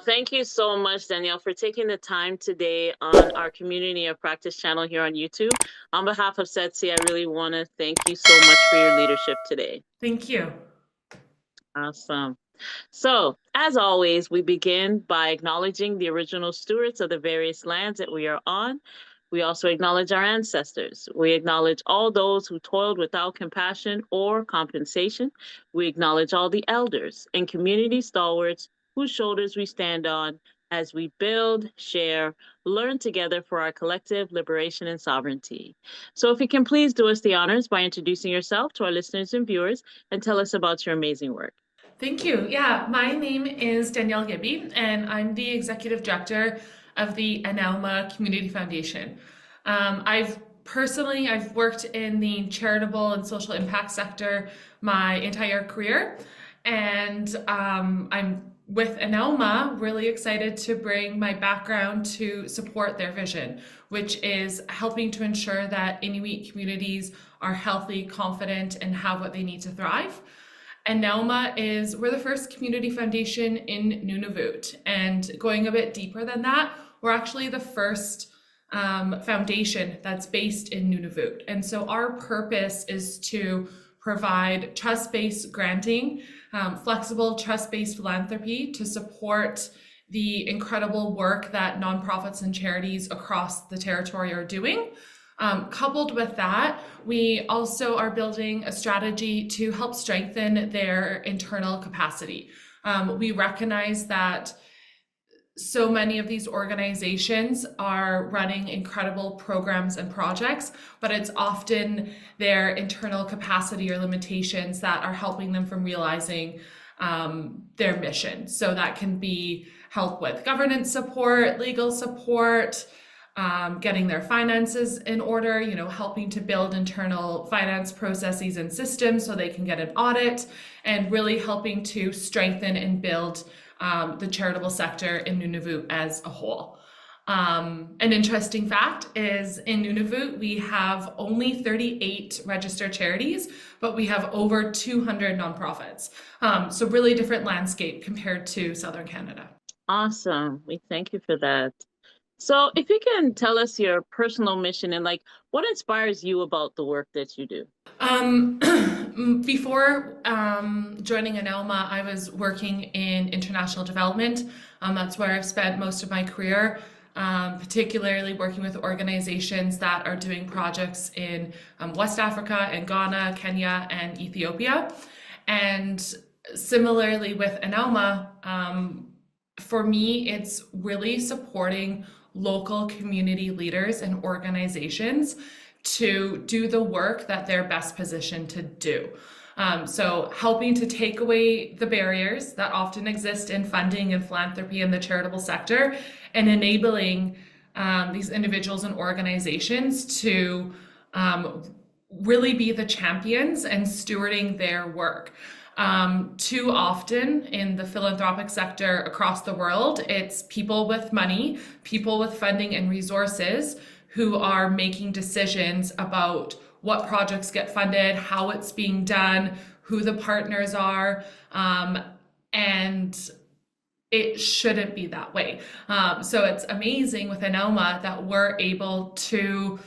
Thank you so much, Danielle, for taking the time today on our Community of Practice channel here on YouTube. On behalf of SETSI, I really want to thank you so much for your leadership today. Thank you. Awesome. So, as always, we begin by acknowledging the original stewards of the various lands that we are on. We also acknowledge our ancestors. We acknowledge all those who toiled without compassion or compensation. We acknowledge all the elders and community stalwarts whose shoulders we stand on as we build, share, learn together for our collective liberation and sovereignty. So if you can please do us the honors by introducing yourself to our listeners and viewers and tell us about your amazing work. Thank you. Yeah, my name is Danielle Gibbie, and I'm the Executive Director of the Annauma Community Foundation. I've worked in the charitable and social impact sector my entire career, and I'm with Annauma really excited to bring my background to support their vision, which is helping to ensure that Inuit communities are healthy, confident, and have what they need to thrive. Annauma we're the first community foundation in Nunavut, and going a bit deeper than that, we're actually the first foundation that's based in Nunavut. And so our purpose is to provide trust-based granting, flexible trust-based philanthropy to support the incredible work that nonprofits and charities across the territory are doing. Coupled with that, we also are building a strategy to help strengthen their internal capacity. We recognize that so many of these organizations are running incredible programs and projects, but it's often their internal capacity or limitations that are helping them from realizing their mission. So that can be help with governance support, legal support, getting their finances in order, helping to build internal finance processes and systems so they can get an audit, and really helping to strengthen and build the charitable sector in Nunavut as a whole. An interesting fact is in Nunavut, we have only 38 registered charities, but we have over 200 nonprofits. So really different landscape compared to Southern Canada. Awesome. We thank you for that. So if you can tell us your personal mission and what inspires you about the work that you do? Before joining Annauma, I was working in international development. That's where I've spent most of my career, particularly working with organizations that are doing projects in West Africa and Ghana, Kenya, and Ethiopia. And similarly with Annauma, for me, it's really supporting local community leaders and organizations to do the work that they're best positioned to do. So helping to take away the barriers that often exist in funding and philanthropy in the charitable sector, and enabling these individuals and organizations to really be the champions and stewarding their work. Too often in the philanthropic sector across the world, it's people with money, people with funding and resources who are making decisions about what projects get funded, how it's being done, who the partners are, and it shouldn't be that way. So it's amazing with Annauma that we're able to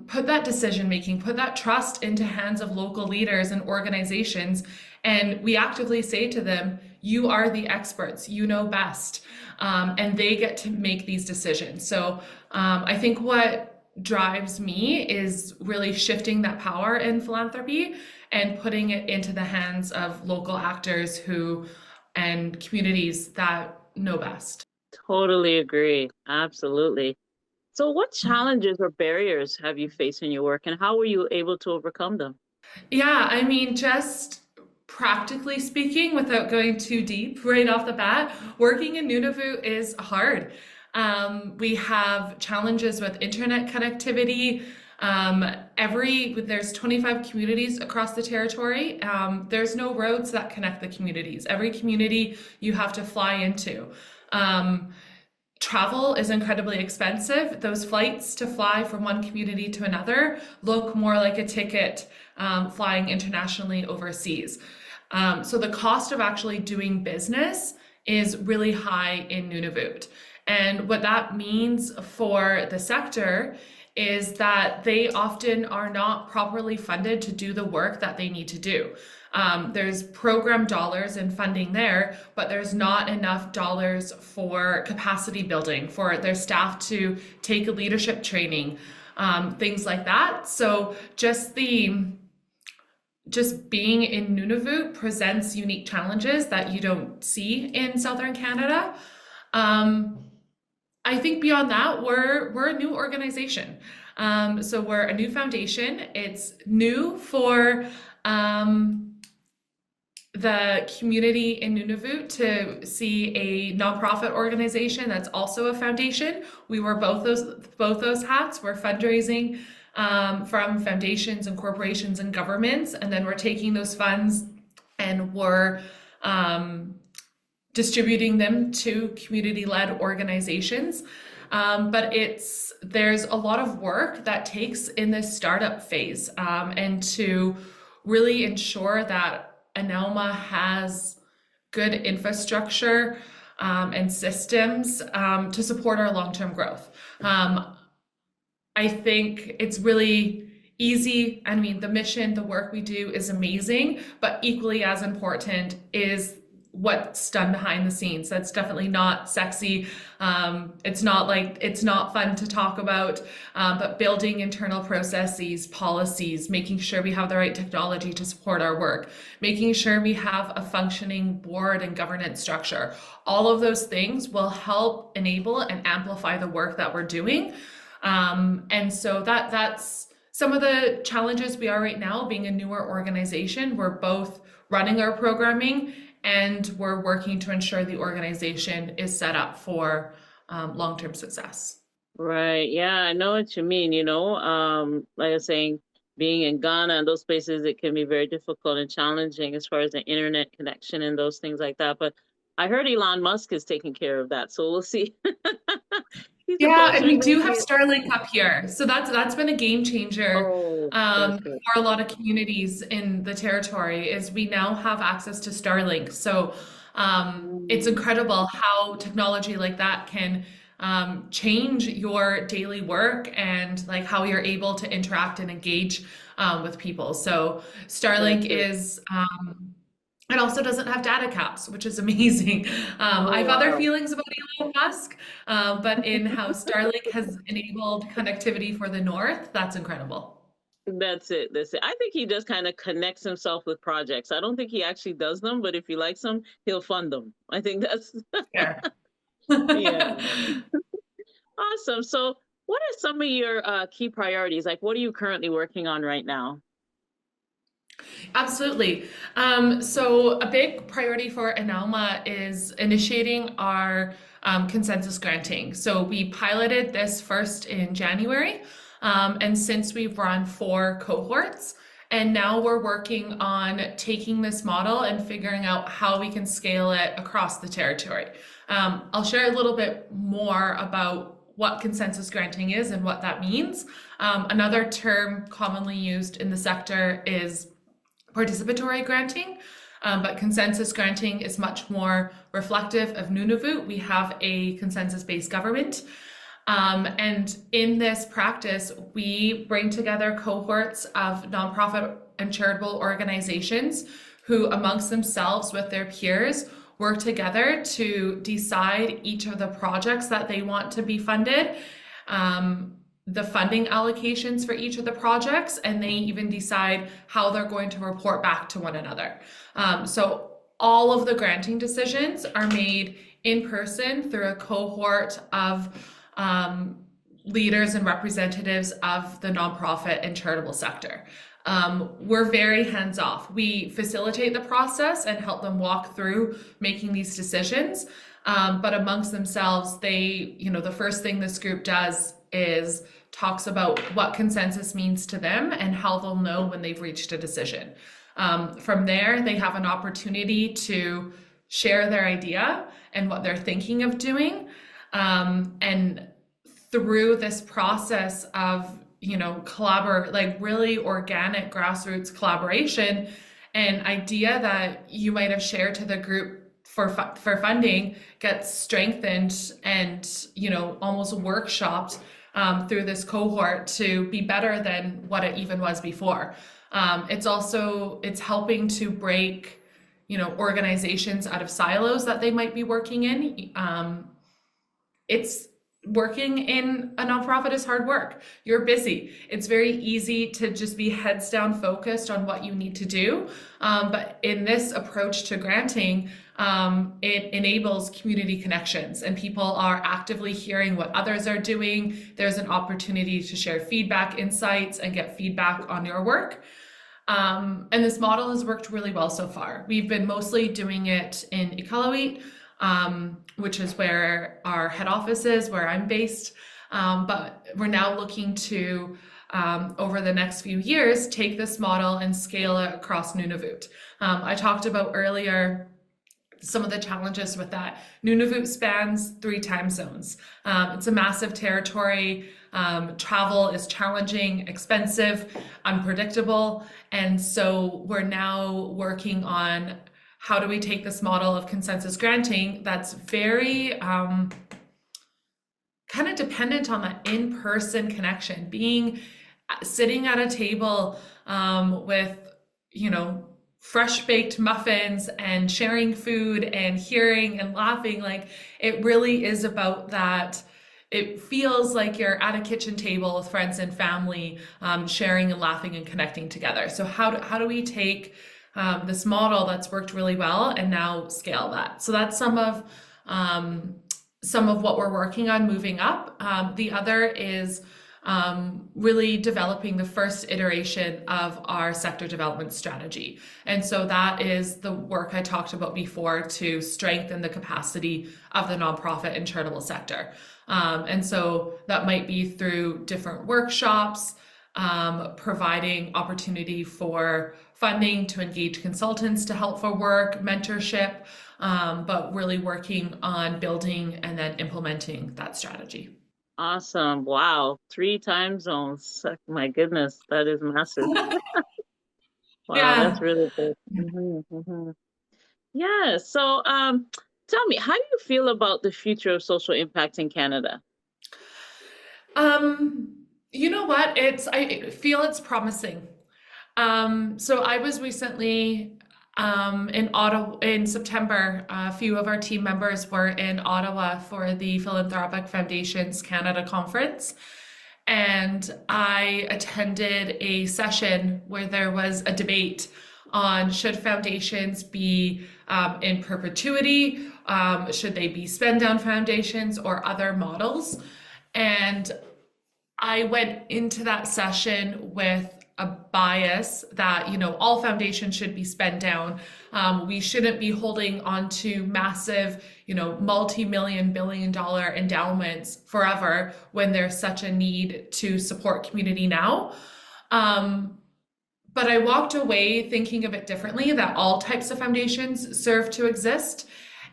put that decision making, put that trust into hands of local leaders and organizations, and we actively say to them, you are the experts, you know best, and they get to make these decisions. So I think what drives me is really shifting that power in philanthropy and putting it into the hands of local actors and communities that know best. Totally agree. Absolutely. So what challenges or barriers have you faced in your work, and how were you able to overcome them? Yeah, I mean, just practically speaking, without going too deep right off the bat, working in Nunavut is hard. We have challenges with internet connectivity. There's 25 communities across the territory. There's no roads that connect the communities. Every community you have to fly into. Travel is incredibly expensive. Those flights to fly from one community to another look more like a ticket flying internationally overseas. So the cost of actually doing business is really high in Nunavut. And what that means for the sector is that they often are not properly funded to do the work that they need to do. There's program dollars and funding there, but there's not enough dollars for capacity building, for their staff to take leadership training, things like that. So just being in Nunavut presents unique challenges that you don't see in Southern Canada. I think beyond that, we're a new organization. So we're a new foundation. It's new for the community in Nunavut to see a nonprofit organization that's also a foundation. We wear both those hats. We're fundraising from foundations and corporations and governments, and then we're taking those funds and we're distributing them to community-led organizations. But there's a lot of work that takes in this startup phase, and to really ensure that Annauma has good infrastructure and systems to support our long-term growth. I think it's really easy. I mean, the mission, the work we do is amazing, but equally as important is what's done behind the scenes. That's definitely not sexy. It's not fun to talk about, but building internal processes, policies, making sure we have the right technology to support our work, making sure we have a functioning board and governance structure. All of those things will help enable and amplify the work that we're doing. And so that's some of the challenges we are right now, being a newer organization. We're both running our programming and we're working to ensure the organization is set up for long-term success. Right. Yeah, I know what you mean. Like I was saying, being in Ghana and those places, it can be very difficult and challenging as far as the internet connection and those things like that. But I heard Elon Musk is taking care of that, so we'll see. He's Yeah, about and to we be do have making. Starlink up here. So that's been a game changer Oh, that's good. for a lot of communities in the territory, is we now have access to Starlink. So it's Mm, incredible how technology like that can change your daily work and like how you're able to interact and engage with people. So that's Starlink it. is it also doesn't have data caps, which is amazing. I Oh, have other wow. feelings about Elon Musk, but in how Starlink has enabled connectivity for the North, that's incredible. That's it. That's it. I think he just kind of connects himself with projects. I don't think he actually does them, but if he likes them, he'll fund them. I think that's, Fair. yeah. Awesome. So, what are some of your key priorities? Like, what are you currently working on right now? Absolutely. So a big priority for Annauma is initiating our consensus granting. So we piloted this first in January, and since we've run 4 cohorts, and now we're working on taking this model and figuring out how we can scale it across the territory. I'll share a little bit more about what consensus granting is and what that means. Another term commonly used in the sector is participatory granting, but consensus granting is much more reflective of Nunavut. We have a consensus-based government. And in this practice, we bring together cohorts of nonprofit and charitable organizations who, amongst themselves with their peers, work together to decide each of the projects that they want to be funded, the funding allocations for each of the projects, and they even decide how they're going to report back to one another. So all of the granting decisions are made in person through a cohort of leaders and representatives of the nonprofit and charitable sector. We're very hands off. We facilitate the process and help them walk through making these decisions. But amongst themselves, the first thing this group does is talks about what consensus means to them and how they'll know when they've reached a decision. From there, they have an opportunity to share their idea and what they're thinking of doing. And through this process of, like really organic grassroots collaboration, an idea that you might have shared to the group for funding gets strengthened and, you know, almost workshopped through this cohort to be better than what it even was before. It's helping to break, you know, organizations out of silos that they might be working in. It's working in a nonprofit is hard work. You're busy. It's very easy to just be heads down focused on what you need to do. But in this approach to granting, it enables community connections, and people are actively hearing what others are doing. There's an opportunity to share feedback, insights, and get feedback on your work. And this model has worked really well so far. We've been mostly doing it in Iqaluit, which is where our head office is, where I'm based. But we're now looking to, over the next few years, take this model and scale it across Nunavut. I talked about earlier some of the challenges with that. Nunavut spans 3 time zones. It's a massive territory. Travel is challenging, expensive, unpredictable. And so we're now working on how do we take this model of consensus granting that's very kind of dependent on that in-person connection, sitting at a table with, you know, fresh baked muffins and sharing food and hearing and laughing. Like, it really is about that. It feels like you're at a kitchen table with friends and family, sharing and laughing and connecting together. So how do we take this model that's worked really well and now scale that? So that's some of what we're working on moving up. The other is really developing the first iteration of our sector development strategy. And so that is the work I talked about before to strengthen the capacity of the nonprofit and charitable sector. And so that might be through different workshops, providing opportunity for funding to engage consultants to help for work, mentorship, but really working on building and then implementing that strategy. Awesome. Wow. 3 time zones. My goodness, that is massive. Wow, Yeah. that's really good. Yeah. So, tell me, how do you feel about the future of social impact in Canada? You know what? I feel it's promising. So I was recently in Ottawa in September. A few of our team members were in Ottawa for the Philanthropic Foundations Canada conference. And I attended a session where there was a debate on should foundations be in perpetuity, should they be spend down foundations or other models. And I went into that session with a bias that, you know, all foundations should be spent down. We shouldn't be holding onto massive, you know, multi-million, billion-dollar endowments forever when there's such a need to support community now. But I walked away thinking a bit differently, that all types of foundations serve to exist.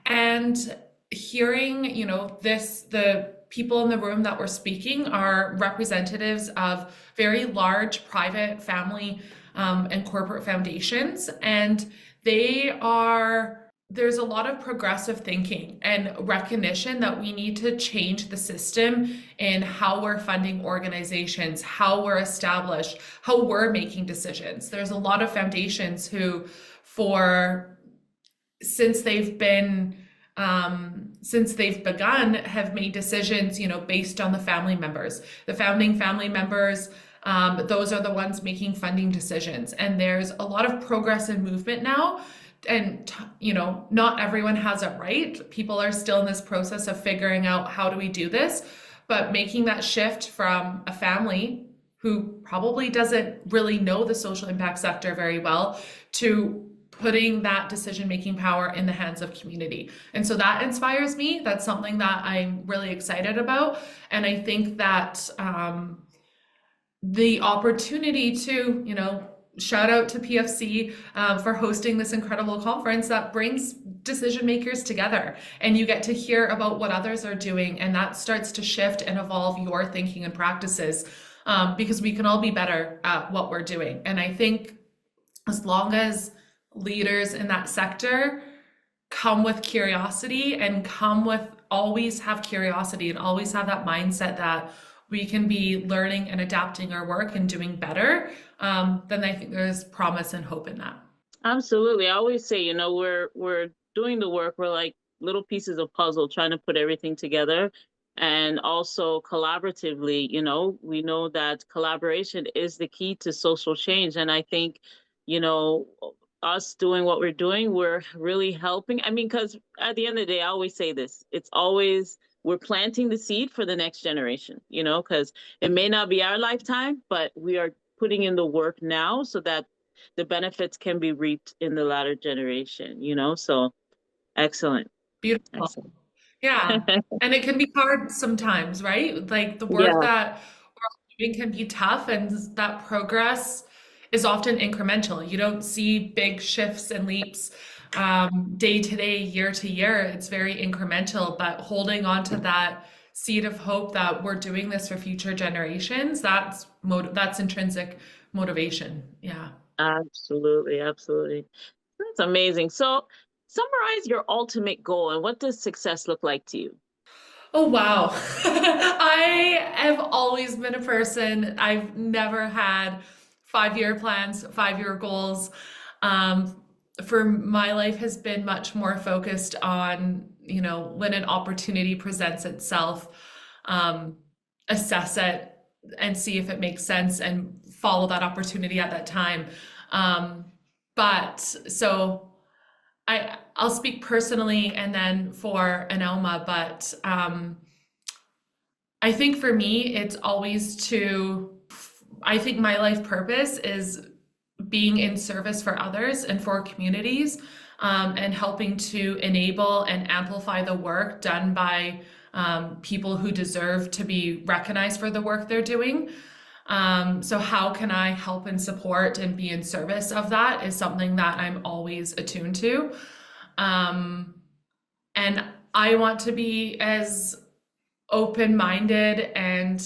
And hearing, you know, the people in the room that were speaking are representatives of very large private, family, and corporate foundations. And there's a lot of progressive thinking and recognition that we need to change the system in how we're funding organizations, how we're established, how we're making decisions. There's a lot of foundations who, since they've begun, have made decisions, you know, based on the family members, the founding family members. Those are the ones making funding decisions. And there's a lot of progress and movement now. And, you know, not everyone has it right. People are still in this process of figuring out how do we do this, but making that shift from a family who probably doesn't really know the social impact sector very well to putting that decision-making power in the hands of community. And so that inspires me. That's something that I'm really excited about. And I think that the opportunity to, you know, shout out to PFC for hosting this incredible conference that brings decision makers together, and you get to hear about what others are doing, and that starts to shift and evolve your thinking and practices, because we can all be better at what we're doing. And I think as long as leaders in that sector come with curiosity and come with always have curiosity and always have that mindset that we can be learning and adapting our work and doing better, then I think there's promise and hope in that. Absolutely. I always say, we're doing the work. We're like little pieces of puzzle trying to put everything together. And also collaboratively, we know that collaboration is the key to social change. And I think, you know, us doing what we're doing, we're really helping. I mean, because at the end of the day, I always say this, it's always we're planting the seed for the next generation, because it may not be our lifetime, but we are putting in the work now so that the benefits can be reaped in the latter generation, So excellent. Beautiful. Excellent. Yeah. And it can be hard sometimes, right? Like the work Yeah, that we're all doing can be tough, and that progress is often incremental. You don't see big shifts and leaps day to day, year to year. It's very incremental, but holding on to that seed of hope that we're doing this for future generations, that's intrinsic motivation. Yeah. absolutely, absolutely. That's amazing. So summarize your ultimate goal and what does success look like to you? Oh, wow. I have always been a person, I've never had 5-year plans, 5-year goals. Um, for my life has been much more focused on, when an opportunity presents itself, um, assess it and see if it makes sense and follow that opportunity at that time. Um, but so I'll speak personally and then for Annauma, but I think for me, it's always I think my life purpose is being in service for others and for communities, and helping to enable and amplify the work done by people who deserve to be recognized for the work they're doing. So how can I help and support and be in service of that is something that I'm always attuned to. Um, and I want to be as open-minded and,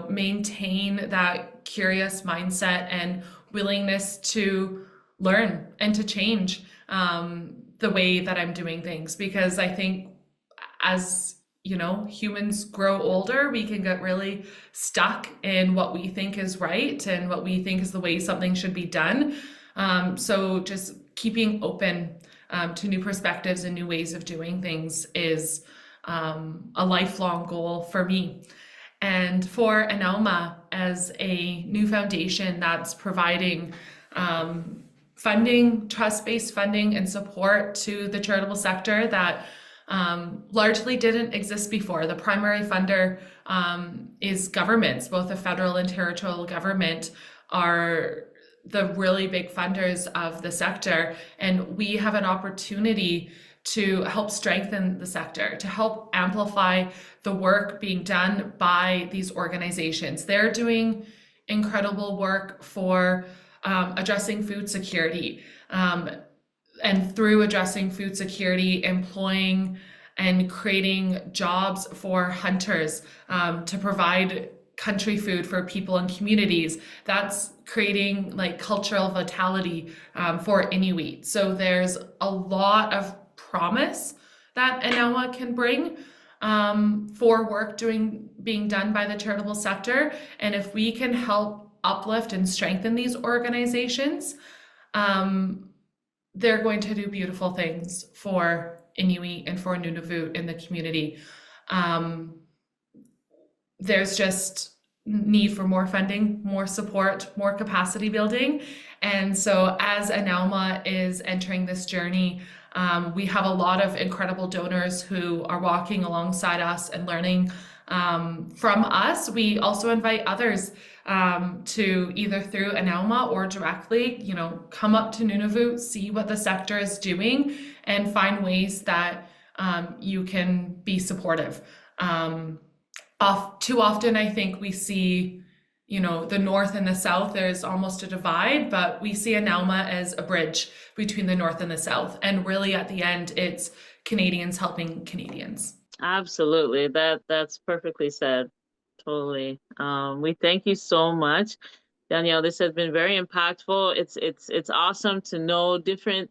maintain that curious mindset and willingness to learn and to change the way that I'm doing things. Because I think as humans grow older, we can get really stuck in what we think is right and what we think is the way something should be done. So just keeping open to new perspectives and new ways of doing things is a lifelong goal for me. And for Annauma, as a new foundation that's providing funding, trust-based funding and support to the charitable sector that largely didn't exist before. The primary funder is governments, both the federal and territorial government are the really big funders of the sector. And we have an opportunity to help strengthen the sector, to help amplify the work being done by these organizations. They're doing incredible work for addressing food security, and through addressing food security, employing and creating jobs for hunters, to provide country food for people and communities. That's creating like cultural vitality for Inuit. So there's a lot of promise that Annauma can bring for work being done by the charitable sector. And if we can help uplift and strengthen these organizations, they're going to do beautiful things for Inuit and for Nunavut in the community. There's just need for more funding, more support, more capacity building. And so as Annauma is entering this journey, we have a lot of incredible donors who are walking alongside us and learning from us. We also invite others to either through Annauma or directly, come up to Nunavut, see what the sector is doing, and find ways that you can be supportive. Too often, I think we see, the North and the South, there's almost a divide, but we see Annauma as a bridge between the North and the South. And really at the end, it's Canadians helping Canadians. Absolutely. That's perfectly said. Totally. We thank you so much. Danielle, this has been very impactful. It's awesome to know different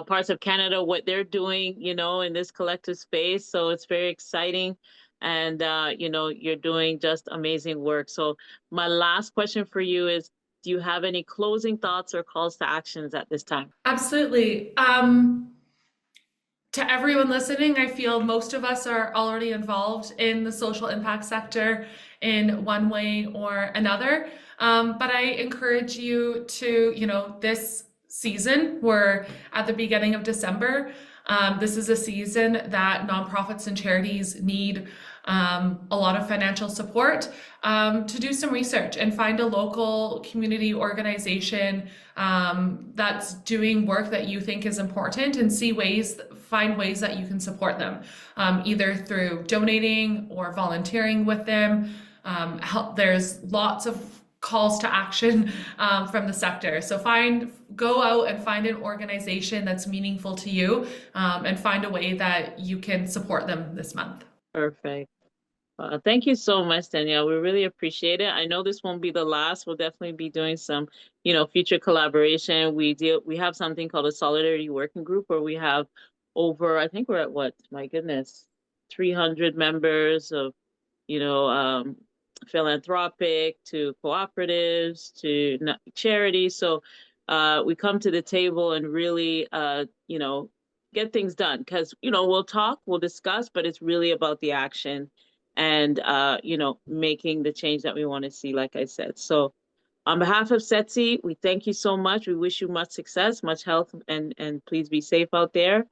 parts of Canada, what they're doing, in this collective space. So it's very exciting, and you're doing just amazing work. So my last question for you is, do you have any closing thoughts or calls to actions at this time? Absolutely. To everyone listening, I feel most of us are already involved in the social impact sector in one way or another. But I encourage you to, this season, we're at the beginning of December. This is a season that nonprofits and charities need a lot of financial support to do some research and find a local community organization that's doing work that you think is important, and find ways that you can support them, either through donating or volunteering with them. There's lots of calls to action from the sector. So go out and find an organization that's meaningful to you, and find a way that you can support them this month. Perfect. Thank you so much, Danielle. We really appreciate it. I know this won't be the last. We'll definitely be doing some, future collaboration. We have something called a Solidarity Working Group where we have over, I think we're at what, my goodness, 300 members of, you know, um, philanthropic to cooperatives to charities. So we come to the table and really, get things done because, we'll talk, we'll discuss, but it's really about the action and, making the change that we want to see, like I said. So on behalf of SETSI, we thank you so much. We wish you much success, much health, and please be safe out there.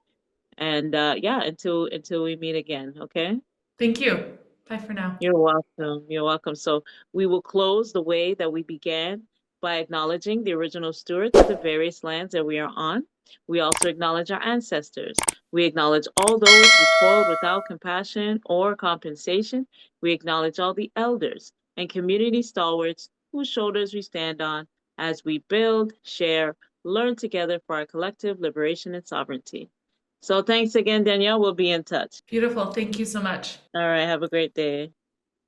And yeah, until we meet again, okay? Thank you. Bye for now. You're welcome. You're welcome. So we will close the way that we began by acknowledging the original stewards of the various lands that we are on. We also acknowledge our ancestors. We acknowledge all those who toiled without compassion or compensation. We acknowledge all the elders and community stalwarts whose shoulders we stand on as we build, share, learn together for our collective liberation and sovereignty. So thanks again, Danielle. We'll be in touch. Beautiful. Thank you so much. All right. Have a great day.